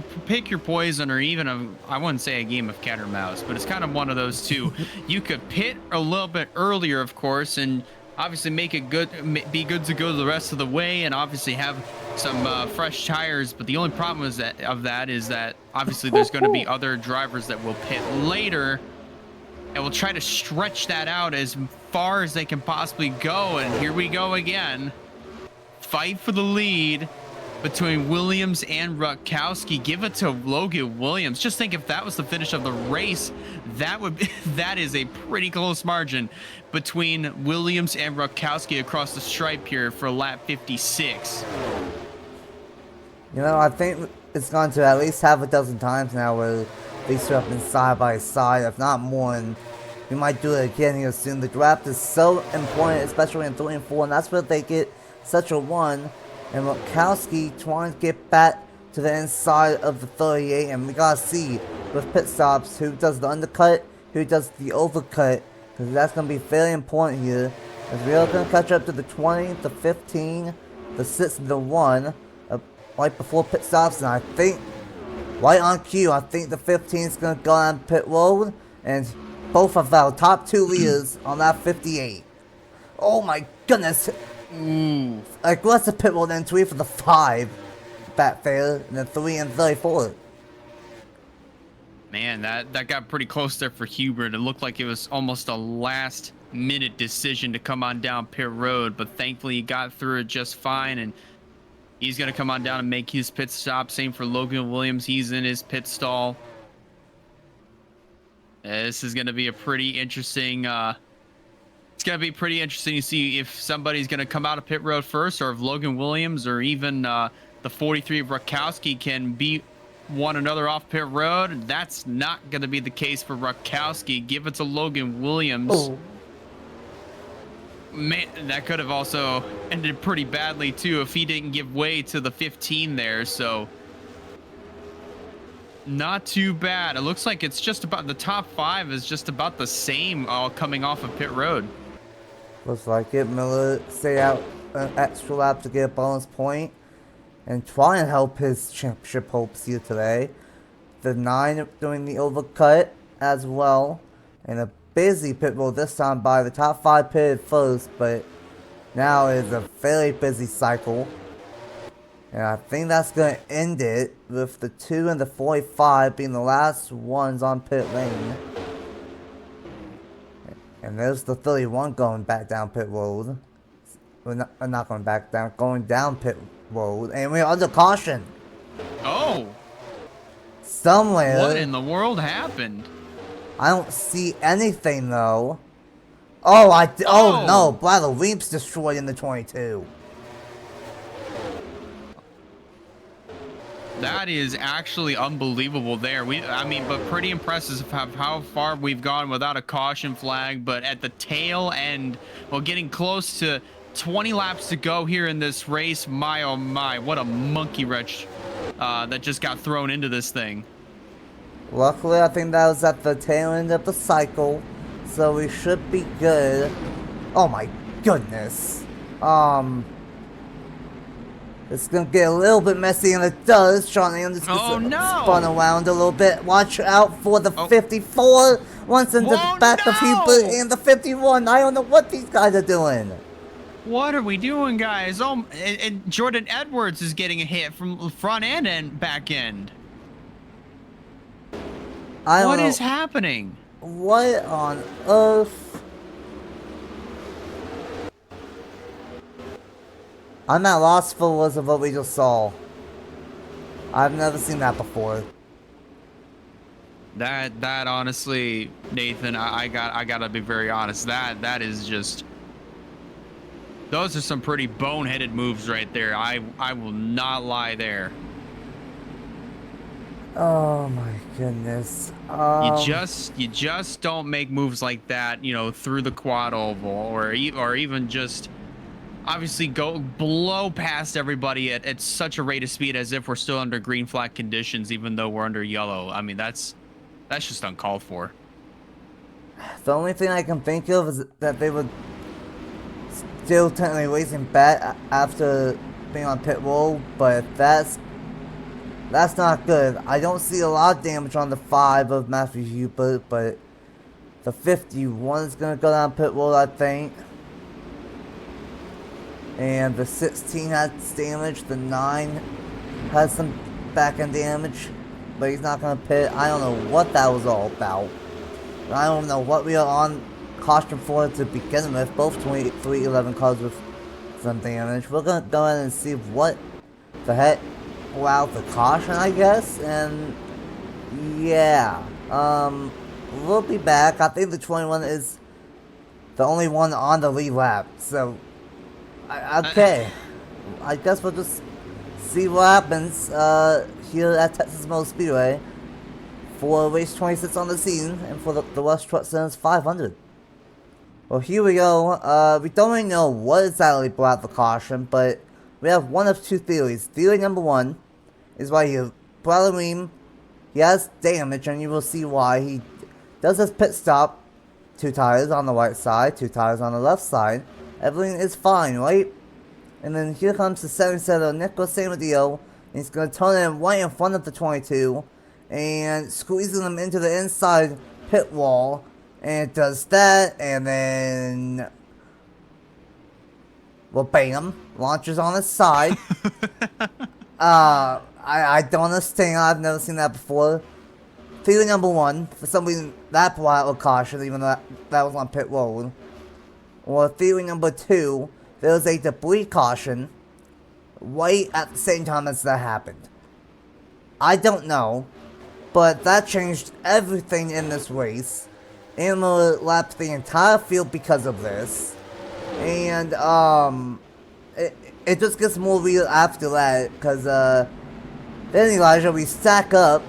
your poison, or even I wouldn't say a game of cat or mouse, but it's kind of one of those two. You could pit a little bit earlier, of course, and obviously make it be good to go the rest of the way, and obviously have some fresh tires. But the only problem is that obviously there's going to be other drivers that will pit later and will try to stretch that out as far as they can possibly go. And here we go again. Fight for the lead between Williams and Rakowski. Give it to Logan Williams. Just think, if that was the finish of the race, that is a pretty close margin between Williams and Rakowski across the stripe here for lap 56. You know, I think it's gone to at least half a dozen times now where these two have been side by side, if not more, and we might do it again here soon. The draft is so important, especially in 3 and 4, and that's where they get such a run. And Rakowski trying to get back to the inside of the 38, and we gotta see with pit stops who does the undercut, who does the overcut, because that's gonna be very important here. As we are gonna catch up to the 20, the 15, the 6, and the 1, right before pit stops, and I think right on cue, I think the 15 is gonna go on pit road, and both of our top 2 leaders on that 58. Oh my goodness! Ooh. Aggressive pit road entry for the 5 back there, and then 3 and 34. Man, that got pretty close there for Hubert. It looked like it was almost a last minute decision to come on down pit road, but thankfully he got through it just fine, and he's going to come on down and make his pit stop. Same for Logan Williams. He's in his pit stall. This is going to be a pretty interesting it's going to be pretty interesting to see if somebody's going to come out of pit road first, or if Logan Williams or even the 43 of Rakowski can beat one another off pit road. That's not going to be the case for Rakowski. Give it to Logan Williams. Oh. Man, that could have also ended pretty badly too if he didn't give way to the 15 there. So not too bad. It looks like it's just about the top 5 is just about the same, all coming off of pit road. Looks like it. Miller stay out an extra lap to get a bonus point and try and help his championship hopes here today. The 9 doing the overcut as well, and a busy pit road this time by the top 5 pitted first, but now is a very busy cycle. And I think that's going to end it with the 2 and the 45 being the last ones on pit lane. And there's the 31 going back down pit road. We're not going back down, going down pit road. And we're under caution. Oh! Somewhere. What in the world happened? I don't see anything though. Oh, oh no, Blather Reap's destroyed in the 22. That is actually unbelievable there. But pretty impressive how far we've gone without a caution flag. But at the tail end, well, getting close to 20 laps to go here in this race. My, oh my, what a monkey wrench that just got thrown into this thing. Luckily, I think that was at the tail end of the cycle, so we should be good. Oh my goodness. It's gonna get a little bit messy, and it does. Sean Anderson spun around a little bit. Watch out for the 54. Once in the back of Hubert and the 51. I don't know what these guys are doing. What are we doing, guys? Oh, and Jordan Edwards is getting a hit from front end and back end. What is happening? What on earth? I'm at loss for words of what we just saw. I've never seen that before. That honestly, Nathan, I gotta be very honest. That is just, those are some pretty boneheaded moves right there. I will not lie there. Oh my goodness. You just don't make moves like that, you know, through the quad oval, or even just obviously go blow past everybody at such a rate of speed as if we're still under green flag conditions, even though we're under yellow. I mean, that's just uncalled for. The only thing I can think of is that they would still technically racing back after being on pit roll, but that's not good. I don't see a lot of damage on the 5 of Matthew Hubert, but the 51 is going to go down pit roll, I think. And the 16 has damage. The 9 has some back end damage, but he's not going to pit. I don't know what that was all about. I don't know what we are on caution for to begin with. Both 2311 cars with some damage. We're going to go ahead and see what the heck out the caution, I guess. And yeah, we'll be back. I think the 21 is the only one on the lead lap. So, okay. I guess we'll just see what happens here at Texas Motor Speedway for race 26 on the season and for the West Truck Center's 500. Well, here we go. We don't really know what exactly brought out the caution, but we have one of two theories. Theory number 1 is why he brought a ream. He has damage, and you will see why. He does his pit stop. 2 tires on the right side, 2 tires on the left side. Everything is fine, right? And then here comes the 77 Nicholas Samadillo, and he's going to turn in right in front of the 22 and squeezing them into the inside pit wall. And it does that, and then, well, bam, launches on its side. I don't understand. I've never seen that before. Theory number 1, for some reason, that brought out a caution, even though that was on pit road. Or theory number 2, there was a debris caution right at the same time as that happened. I don't know, but that changed everything in this race. Animal lapped the entire field because of this. And, it just gets more real after that, because, then Elijah, we stack up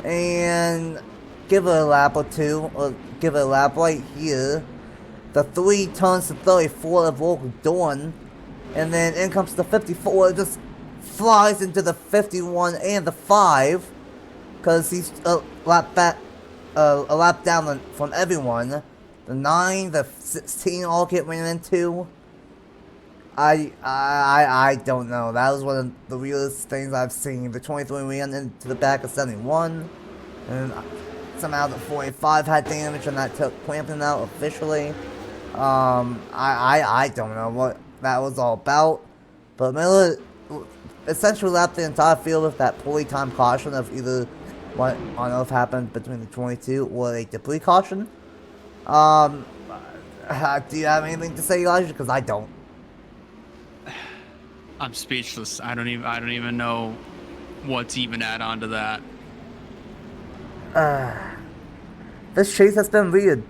and give it a lap or 2, or give it a lap right here. The 3 turns to 34 of Local Dawn, and then in comes the 54, it just flies into the 51 and the 5, because he's a lap down from everyone. The 9, the 16 all get ran into. I don't know. That was one of the realest things I've seen. The 23 ran into the back of 71, and somehow the 45 had damage, and that took Clampton out officially. I don't know what that was all about, but Miller essentially lapped the entire field with that poorly timed caution of either what on earth happened between the 22 or a debris caution. Do you have anything to say, Elijah? Because I don't. I'm speechless. I don't even know what to even add on to that. This chase has been weird.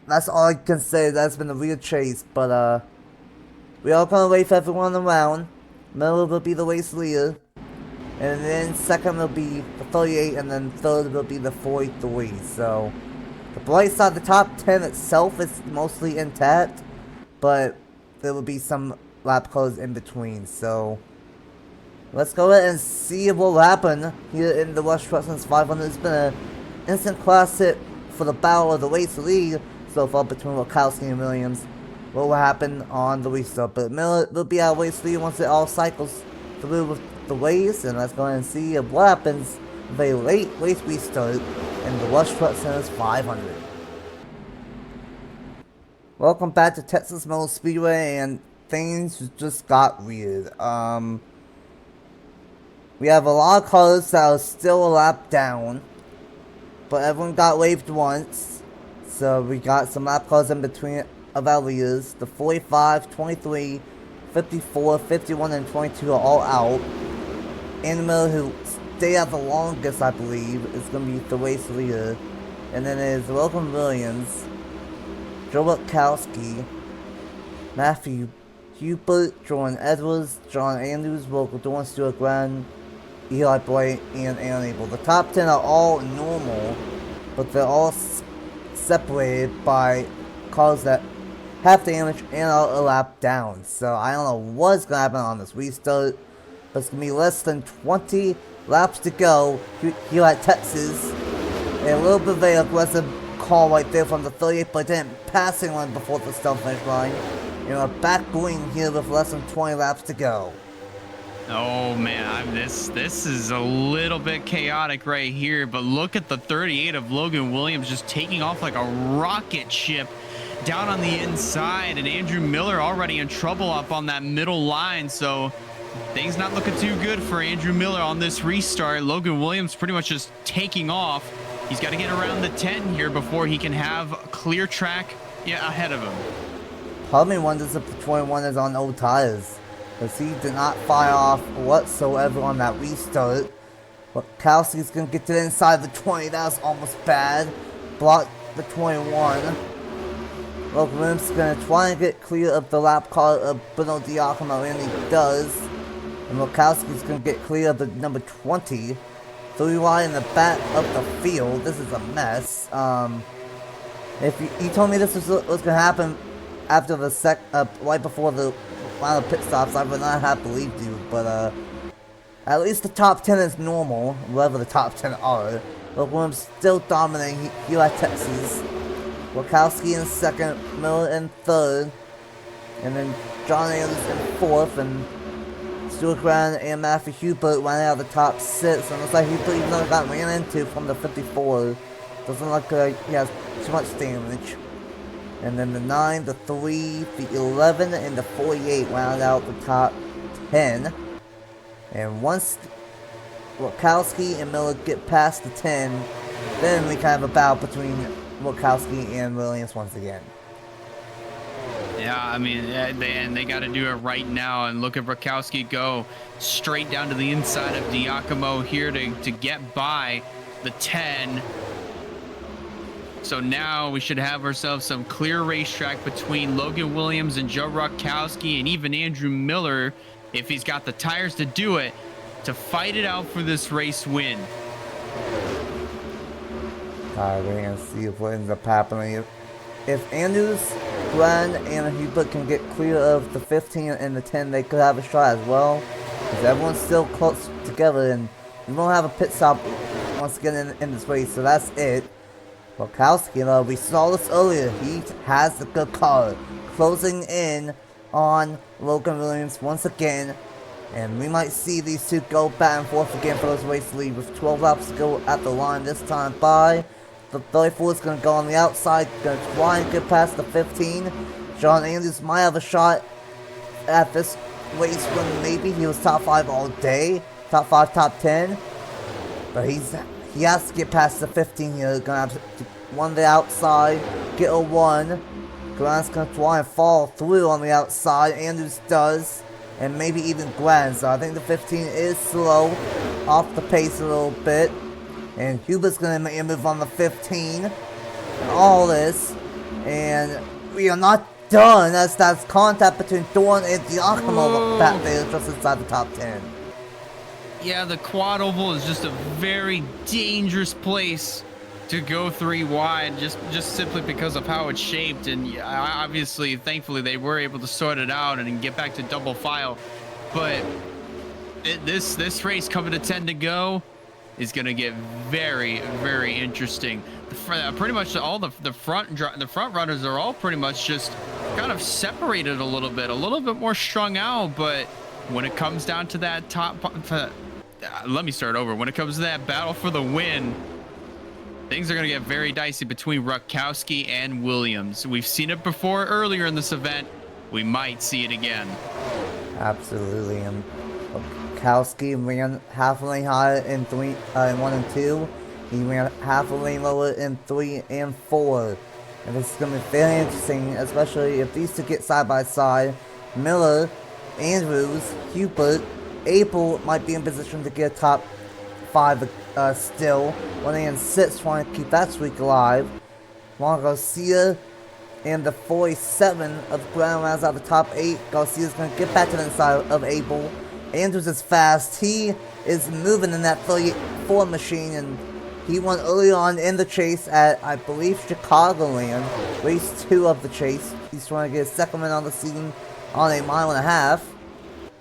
That's all I can say. That's been a weird chase, but we are gonna wave everyone around. Miller will be the race leader, and then second will be the 38, and then third will be the 43. So the bright side, the top 10 itself is mostly intact, but there will be some lap close in between. So let's go ahead and see what will happen here in the West Truck Center's 500. It's been an instant classic for the battle of the race lead so far between Wachowski and Williams. What will happen on the restart? But Miller will be our race lead once it all cycles through with the race. And let's go ahead and see what happens with a late race restart in the West Truck Center's 500. Welcome back to Texas Motor Speedway, and things just got weird. We have a lot of cars that are still a lap down, but everyone got waved once. So we got some lap cars in between of our leaders. The 45, 23, 54, 51, and 22 are all out. In the middle, who stayed out the longest, I believe, is going to be the race leader. And then there's Logan Williams, Joe Rutkowski, Matthew Hubert, Jordan Edwards, John Andrews, Local Dawn, Stuart Grant, Eli Bright, and Aaron Abel. The top 10 are all normal, but they're all separated by cars that have damage and are a lap down. So I don't know what's going to happen on this restart, but it's going to be less than 20 laps to go here at Texas. And a little bit of an aggressive call right there from the 38, but didn't pass anyone before the start finish line. And we're back green here with less than 20 laps to go. Oh man, this is a little bit chaotic right here, but look at the 38 of Logan Williams just taking off like a rocket ship down on the inside, and Andrew Miller already in trouble up on that middle line, so things not looking too good for Andrew Miller on this restart. Logan Williams pretty much just taking off. He's got to get around the 10 here before he can have clear track ahead of him. Part of me wonders if the 21 is on old tires, because he did not fire off whatsoever on that restart. But Kowski's going to get to the inside of the 20. That was almost bad. Blocked the 21. Logan Williams is going to try and get clear of the lap car of Bruno Diacono, and he does. And Lukowski's going to get clear of the number 20. 3 wide in the back of the field. This is a mess. If you told me this was going to happen after the right before the final pit stops, I would not have believed you. But at least the top 10 is normal, whatever the top 10 are. Logan Williams still dominating here at Texas. Lukowski in second, Miller in third, and then John Andrews in fourth, and Stuart Grant and Matthew Hubert ran out of the top 6, and it looks like Hubert even though got ran into from the 54. Doesn't look like he has too much damage. And then the 9, the 3, the 11, and the 48 round out the top 10. And once Lukowski and Miller get past the 10, then we kind of have a battle between Lukowski and Williams once again. Yeah, I mean, they got to do it right now. And look at Rakowski go straight down to the inside of Diacomo here to get by the 10. So now we should have ourselves some clear racetrack between Logan Williams and Joe Rakowski, and even Andrew Miller, if he's got the tires to do it, to fight it out for this race win. Alright, we're going to see what ends up happening. If Andrews, Glenn, and Hubert can get clear of the 15 and the 10, they could have a shot as well. Because everyone's still close together, and we won't have a pit stop once again in this race, so that's it. Lukowski, we saw this earlier, he has the good car. Closing in on Logan Williams once again. And we might see these two go back and forth again for this race lead with 12 laps to go at the line this time by. The 34 is going to go on the outside, going to try and get past the 15. John Andrews might have a shot at this race when maybe he was top 5 all day. Top 5, top 10. But he has to get past the 15 here. Going to have to one the outside, get a 1. Grant's going to try and fall through on the outside. Andrews does. And maybe even Glenn. So I think the 15 is slow, off the pace a little bit. And Hubert's going to make a move on the 15. And all this. And we are not done, as that's contact between Thorne and Giacomo back there just inside the top 10. Yeah, the quad oval is just a very dangerous place to go 3 wide, just simply because of how it's shaped. And obviously, thankfully, they were able to sort it out and get back to double file. But this race coming to 10 to go is going to get very, very interesting. Pretty much all the front runners are all pretty much just kind of separated a little bit more strung out. But when it comes down to that let me start over. When it comes to that battle for the win, things are going to get very dicey between Rutkowski and Williams. We've seen it before earlier in this event. We might see it again. Absolutely. And Rutkowski ran half a lane higher in 1 and 2. He ran half a lane lower in 3 and 4. And this is going to be very interesting, especially if these two get side by side. Miller Andrews, Hubert, Abel might be in position to get a top 5 still, running in 6th, trying to keep that streak alive. Juan Garcia and the 47 of the ground rounds out the top 8. Garcia's going to get back to the inside of Abel. Andrews is fast. He is moving in that 34 machine, and he won early on in the chase at, I believe, Chicagoland, race 2 of the chase. He's trying to get his second win on the season on a 1.5 miles.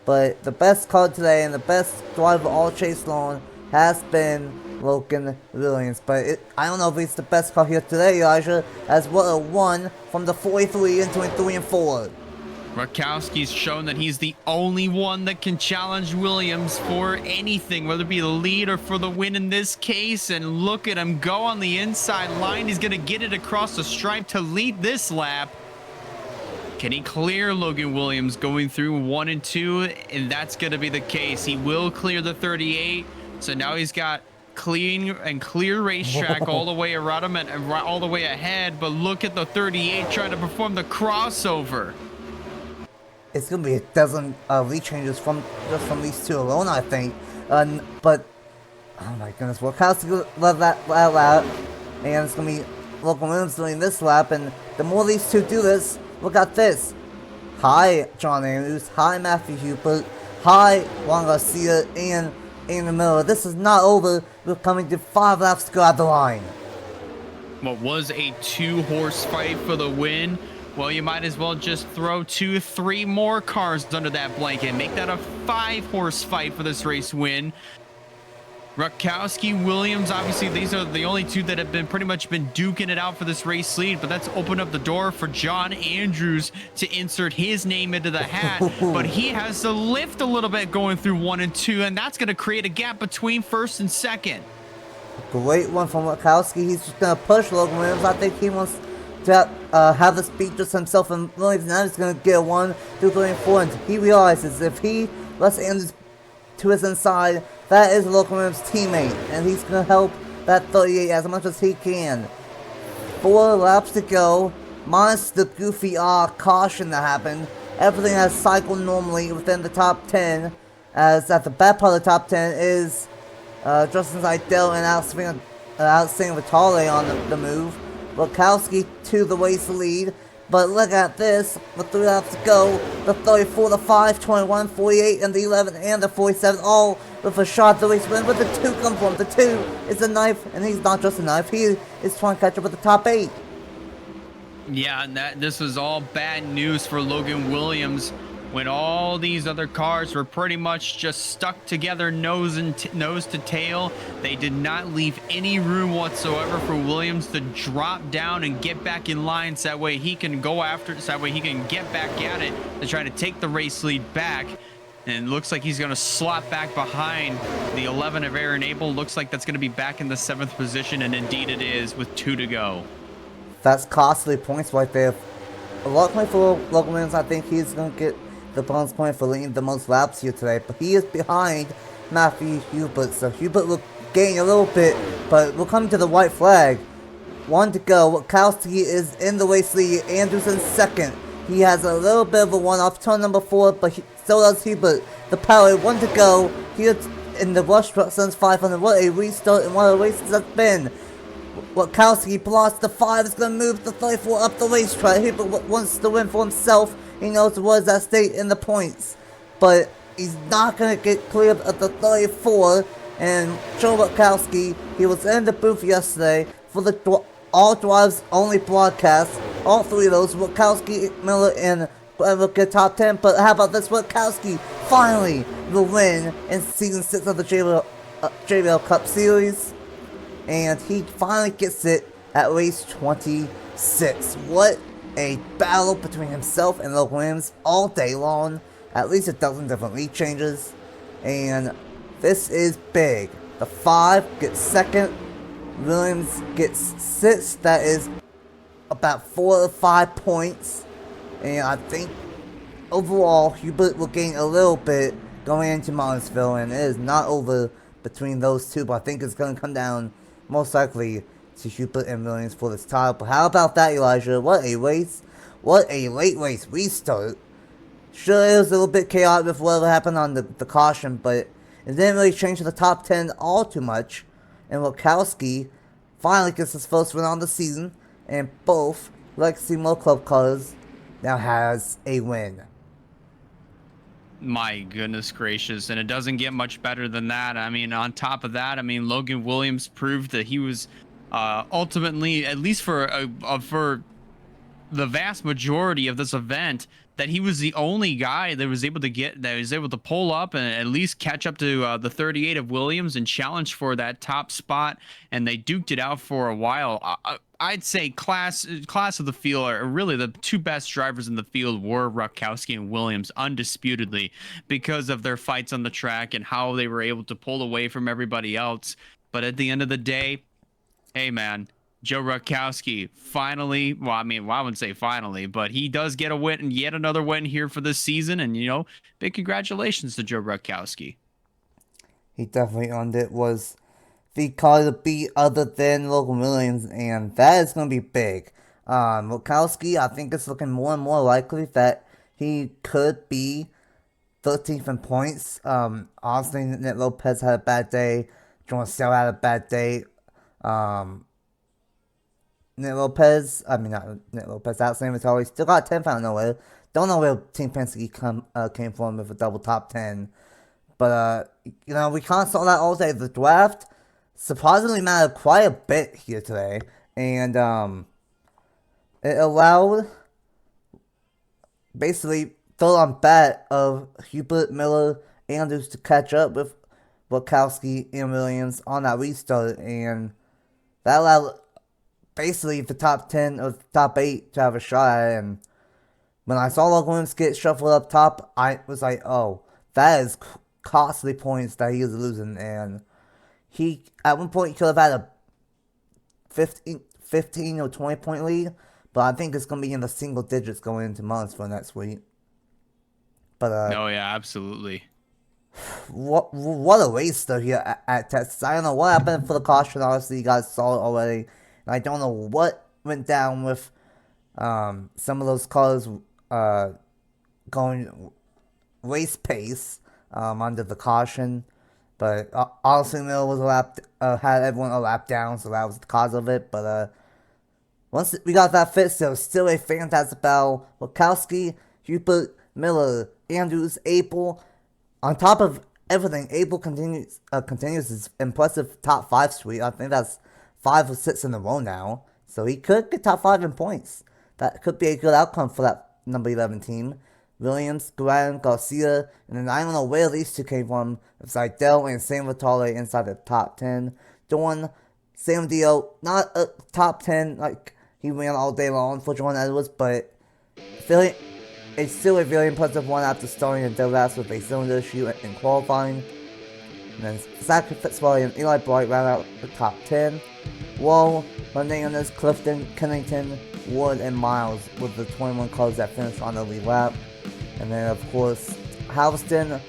But the best car today and the best driver all chase long has been Logan Williams. But I don't know if he's the best car here today, Elijah, as what a 1 from the 43 into a 3 and 4. Rakowski's shown that he's the only one that can challenge Williams for anything, whether it be the lead or for the win in this case. And look at him go on the inside line. He's going to get it across the stripe to lead this lap. Can he clear Logan Williams going through 1 and 2? And that's going to be the case. He will clear the 38. So now he's got clear racetrack all the way around him and all the way ahead. But look at the 38 trying to perform the crossover. It's going to be a dozen lead changes from these two alone, I think. But, oh my goodness, Wakowski led that lap. And it's going to be Logan Williams doing this lap. And the more these two do this, look at this. Hi, John Andrews. Hi, Matthew Hubert. Hi, Juan Garcia and Andrew Miller. This is not over. We're coming to 5 laps to go out the line. What was a 2-horse fight for the win? Well, you might as well just throw 2-3 more cars under that blanket. Make that a 5-horse fight for this race win. Rakowski, Williams, obviously these are the only two that have been pretty much been duking it out for this race lead, but that's opened up the door for John Andrews to insert his name into the hat. But he has to lift a little bit going through 1 and 2, and that's going to create a gap between 1st and 2nd. Great one from Rakowski. He's just going to push Logan Williams. I think he wants to have the speed just himself, and Williams now he's going to get a 1, 2, 3, and 4. And he realizes if he lets Andrews to his inside, that is Logan Williams' teammate, and he's going to help that 38 as much as he can. 4 laps to go, minus the goofy caution that happened. Everything has cycled normally within the top 10, as at the back part of the top 10 is Justin Seidel and Alex Vitale on the move. Rakowski to the race lead. But look at this, with 3 laps to go, the 34, the 5, 21, 48, and the 11, and the 47, all with a shot to race win. But the 2 come from. The 2 is a knife, and he's not just a knife, he is trying to catch up with the top 8. Yeah, and this was all bad news for Logan Williams when all these other cars were pretty much just stuck together nose to tail. They did not leave any room whatsoever for Williams to drop down and get back in line, so that way he can go after it, so that way he can get back at it to try to take the race lead back. And it looks like he's going to slot back behind the 11 of Aaron Abel. Looks like that's going to be back in the 7th position, and indeed it is with 2 to go. That's costly points right there. A lot of point for Logan Williams. I think he's going to get the bonus point for leading the most laps here today, but he is behind Matthew Hubert, so Hubert will gain a little bit, but we'll come to the white flag. 1 to go. Wakowski is in the race lead. Andrews in 2nd. He has a little bit of a 1 off turn number 4, but so does Hubert. The power. 1 to go here in the Rush Truck Sons 500. What a restart in one of the races that's been. Wakowski blocks the 5, is going to move the 34 up the racetrack. Hubert wants to win for himself. He knows what is at stake in the points, but he's not going to get clear of the 34. And Joe Wakowski, he was in the booth yesterday for the all drives only broadcast. All 3 of those, Wakowski, Miller, and whoever get top 10. But how about this? Wakowski finally will win in season 6 of the JBL Cup Series, and he finally gets it at race 26. What a battle between himself and Logan Williams all day long. At least a dozen different lead changes. And this is big. The 5 gets 2nd. Williams gets 6th. That is about 4 or 5 points. And I think overall Hubert will gain a little bit going into Martinsville. And it is not over between those two. But I think it's going to come down most likely to Hubert and Williams for this title. But how about that, Elijah? What a race. What a late race restart. Sure, it was a little bit chaotic with whatever happened on the caution, but it didn't really change the top 10 all too much. And Lukowski finally gets his first win on the season, and both Legacy Motor Club cars now has a win. My goodness gracious, and it doesn't get much better than that. I mean, on top of that, I mean, Logan Williams proved that he was ultimately, at least for the vast majority of this event, that he was the only guy that was able to pull up and at least catch up to the 38 of Williams and challenge for that top spot. And they duked it out for a while. I'd say class of the field, or really the two best drivers in the field, were Rutkowski and Williams, undisputedly, because of their fights on the track and how they were able to pull away from everybody else. But at the end of the day, hey man, Joe Rutkowski finally, well, I mean, well, I wouldn't say finally, but he does get a win, and yet another win here for this season. And, you know, big congratulations to Joe Rutkowski. He definitely earned it. Was the car to beat other than Logan Williams, and that is going to be big. Rutkowski, I think it's looking more and more likely that he could be 13th in points. Honestly, Nick Lopez had a bad day. Jordan Sell had a bad day. Nick Lopez, I mean, not Nick Lopez, Alexander Vittori still got 10th out of nowhere. Don't know where Team Penske came from with a double top 10. But, you know, we kind of saw that all day. The draft surprisingly mattered quite a bit here today. And it allowed basically full on bet of Hubert, Miller, Andrews to catch up with Rutkowski and Williams on that restart. And that allowed basically the top 10 or the top 8 to have a shot at it. And when I saw Logan Williams get shuffled up top, I was like, oh, that is costly points that he is losing. And he, at one point, he could have had a 15 or 20 point lead, but I think it's going to be in the single digits going into months for next week. But oh yeah, absolutely. What a race though here at Texas. I don't know what happened for the caution. Honestly, you guys saw it already. And I don't know what went down with some of those cars going race pace under the caution. But honestly, Miller was had everyone a lap down, so that was the cause of it. But once we got that fixed, there was still a fantastic battle. Rutkowski, Hubert, Miller, Andrews, Abel. On top of everything, Abel continues his impressive top 5 streak. I think that's 5 or 6 in a row now. So he could get top 5 in points. That could be a good outcome for that number 11 team. Williams, Guerin, Garcia, and then I don't know where these two came from. It's Seidel and Sam Vitale inside the top 10. Dorn, Sam Dio, not a top 10, like he ran all day long for Jordan Edwards, but it's still a very impressive one after starting a dead last with a cylinder issue in qualifying. And then Zach Fitzgerald and Eli Bright ran out the top 10. Wall, Hernandez, Clifton, Kennington, Wood, and Miles were the 21 cars that finished on the lead lap. And then, of course, Halston,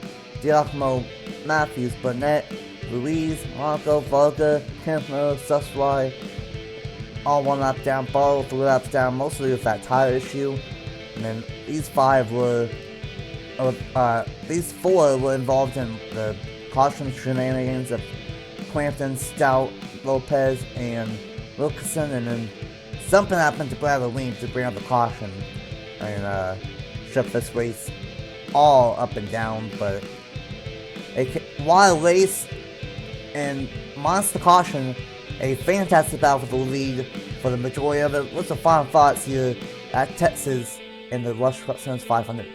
Giacomo, Matthews, Burnett, Ruiz, Marco, Varga, Kempner, Suswai, all 1 lap down, Barlow 3 laps down, mostly with that tire issue. And then these 4 were involved in the caution shenanigans of Clampton, Stout, Lopez, and Wilkinson, and then something happened to Bradley Williams to bring out the caution and shut this race all up and down. But a wild race and monster caution, a fantastic battle for the lead for the majority of it. What's the final thoughts here at Texas in the Rush Truck Series 500?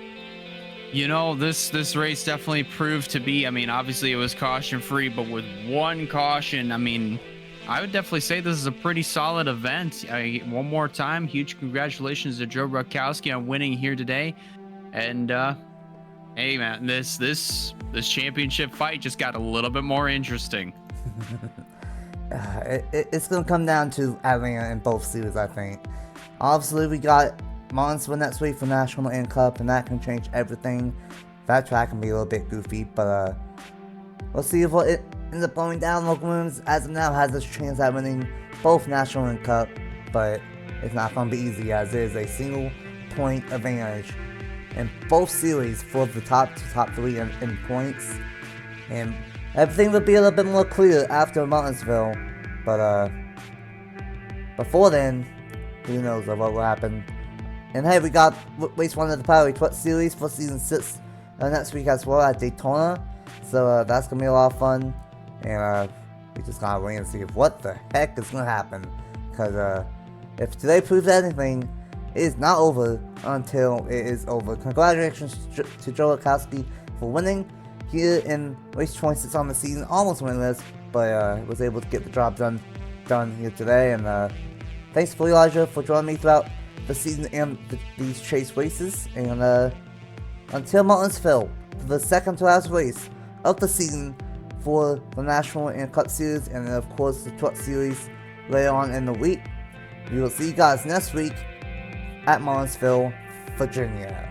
You know, this race definitely proved to be, I mean, obviously it was caution free, but with 1 caution, I mean, I would definitely say this is a pretty solid event. One more time, huge congratulations to Joe Rutkowski on winning here today. And hey man, this championship fight just got a little bit more interesting. It's gonna come down to Atlanta in both series, I think. Obviously, we got months for next week for National and Cup, and that can change everything. That track can be a little bit goofy, but we'll see if it ends up going down. Logan Williams, as of now, has this chance at winning both National and Cup, but it's not going to be easy as it is a single point advantage in both series for the top 3 in points. And everything will be a little bit more clear after Martinsville. But before then, who knows what will happen. And hey, we got race 1 of the Power Cup Series for season 6 next week as well at Daytona. So that's gonna be a lot of fun. And we just gotta wait and see what the heck is gonna happen. Because if today proves anything, it is not over until it is over. Congratulations to Joe Lukowski for winning here in race 26 on the season. Almost winless, but was able to get the job done here today. And thanks for Elijah for joining me throughout the season and these chase races. And until Martinsville, the second to last race of the season for the National and Cup Series, and then of course the Truck Series later on in the week. We will see you guys next week at Martinsville, Virginia.